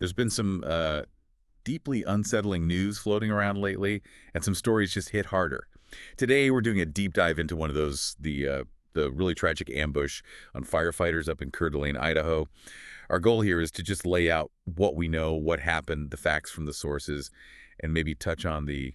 There's been some deeply unsettling news floating around lately, and some stories just hit harder. Today, we're doing a deep dive into one of those, the really tragic ambush on firefighters up in Coeur d'Alene, Idaho. Our goal here is to just lay out what we know, what happened, the facts from the sources, and maybe touch on the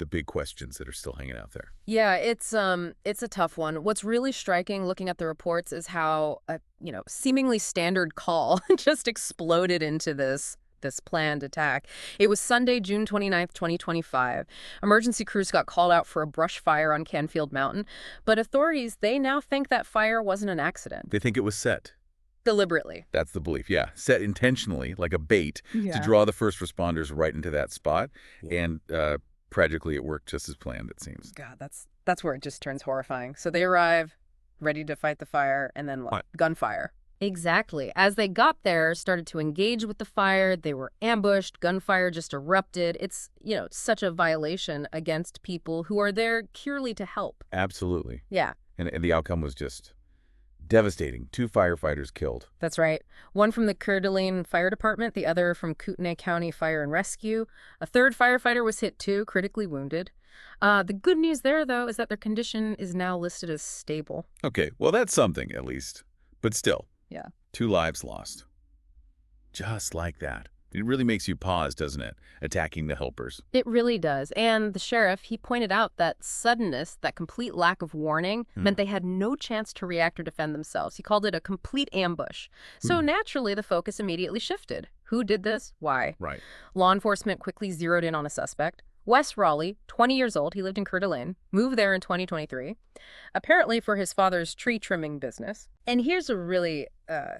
big questions that are still hanging out there. Yeah, it's a tough one. What's really striking looking at the reports is how a, seemingly standard call just exploded into this planned attack. It was Sunday, June 29th, 2025. Emergency crews got called out for a brush fire on Canfield Mountain, but authorities, they now think that fire wasn't an accident. They think it was set. Deliberately. That's the belief, yeah. Set intentionally, like a bait, to Yeah. draw the first responders right into that spot. And tragically, it worked just as planned, it seems. God, that's where it just turns horrifying. So they arrive, ready to fight the fire, and then what? Gunfire. Exactly. As they got there, started to engage with the fire, they were ambushed, gunfire just erupted. It's, such a violation against people who are there purely to help. Absolutely. Yeah. And the outcome was just devastating. 2 firefighters killed. That's right. One from the Coeur d'Alene Fire Department, the other from Kootenai County Fire and Rescue. A third firefighter was hit too, critically wounded. The good news there, though, is that their condition is now listed as stable. Okay, well, that's something, at least. But still. Yeah. 2 lives lost. Just like that. It really makes you pause, doesn't it? Attacking the helpers. It really does. And the sheriff, he pointed out that suddenness, that complete lack of warning, meant they had no chance to react or defend themselves. He called it a complete ambush. So naturally, the focus immediately shifted. Who did this? Why? Right. Law enforcement quickly zeroed in on a suspect. Wess Roley, 20 years old, he lived in Coeur d'Alene, moved there in 2023, apparently for his father's tree trimming business. And here's a really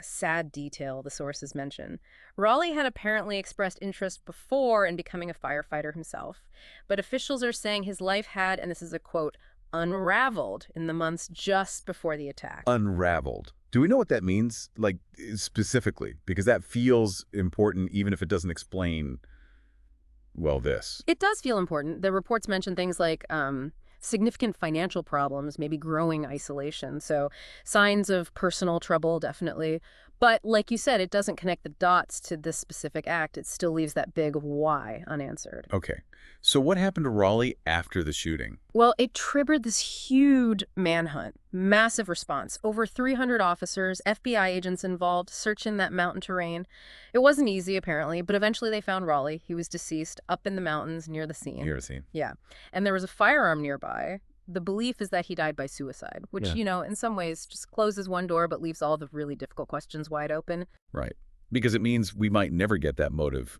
sad detail the sources mention. Roley had apparently expressed interest before in becoming a firefighter himself, but officials are saying his life had, and this is a quote, unraveled in the months just before the attack. Unraveled. Do we know what that means, like, specifically? Because that feels important, even if it doesn't explain this. It does feel important. The reports mention things like significant financial problems, maybe growing isolation. So signs of personal trouble, definitely. But like you said, it doesn't connect the dots to this specific act. It still leaves that big why unanswered. Okay. So what happened to Raleigh after the shooting? Well, it triggered this huge manhunt, massive response. Over 300 officers, FBI agents involved, searching that mountain terrain. It wasn't easy, apparently, but eventually they found Raleigh. He was deceased up in the mountains near the scene. Near the scene. Yeah. And there was a firearm nearby. The belief is that he died by suicide, which, in some ways just closes one door but leaves all the really difficult questions wide open. Right. Because it means we might never get that motive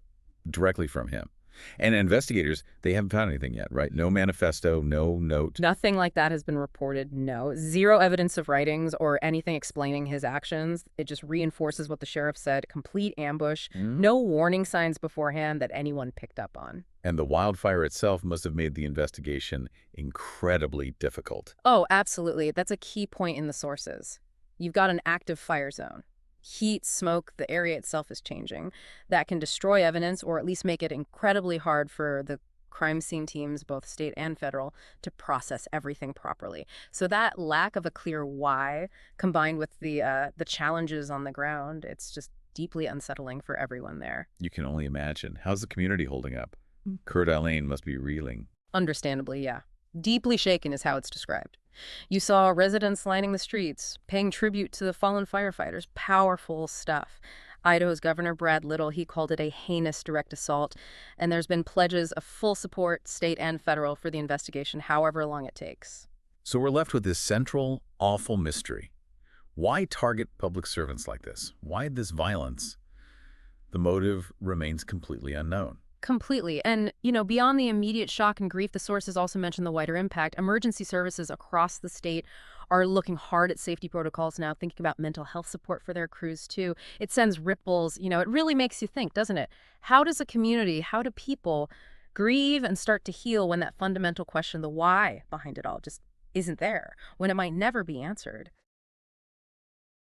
directly from him. And investigators, they haven't found anything yet, right? No manifesto, no note. Nothing like that has been reported, no. Zero evidence of writings or anything explaining his actions. It just reinforces what the sheriff said. Complete ambush. No warning signs beforehand that anyone picked up on. And the wildfire itself must have made the investigation incredibly difficult. Oh, absolutely. That's a key point in the sources. You've got an active fire zone. Heat, smoke, the area itself is changing. That can destroy evidence or at least make it incredibly hard for the crime scene teams, both state and federal, to process everything properly. So that lack of a clear why, combined with the challenges on the ground, it's just deeply unsettling for everyone there. You can only imagine. How's the community holding up? Coeur d'Alene must be reeling. Understandably, yeah. Deeply shaken is how it's described. You saw residents lining the streets, paying tribute to the fallen firefighters. Powerful stuff. Idaho's Governor Brad Little, he called it a heinous direct assault. And there's been pledges of full support, state and federal, for the investigation, however long it takes. So we're left with this central, awful mystery. Why target public servants like this? Why this violence? The motive remains completely unknown. Completely. And, beyond the immediate shock and grief, the sources also mention the wider impact. Emergency services across the state are looking hard at safety protocols now, thinking about mental health support for their crews, too. It sends ripples. It really makes you think, doesn't it? How does a community, how do people grieve and start to heal when that fundamental question, the why behind it all, just isn't there, when it might never be answered?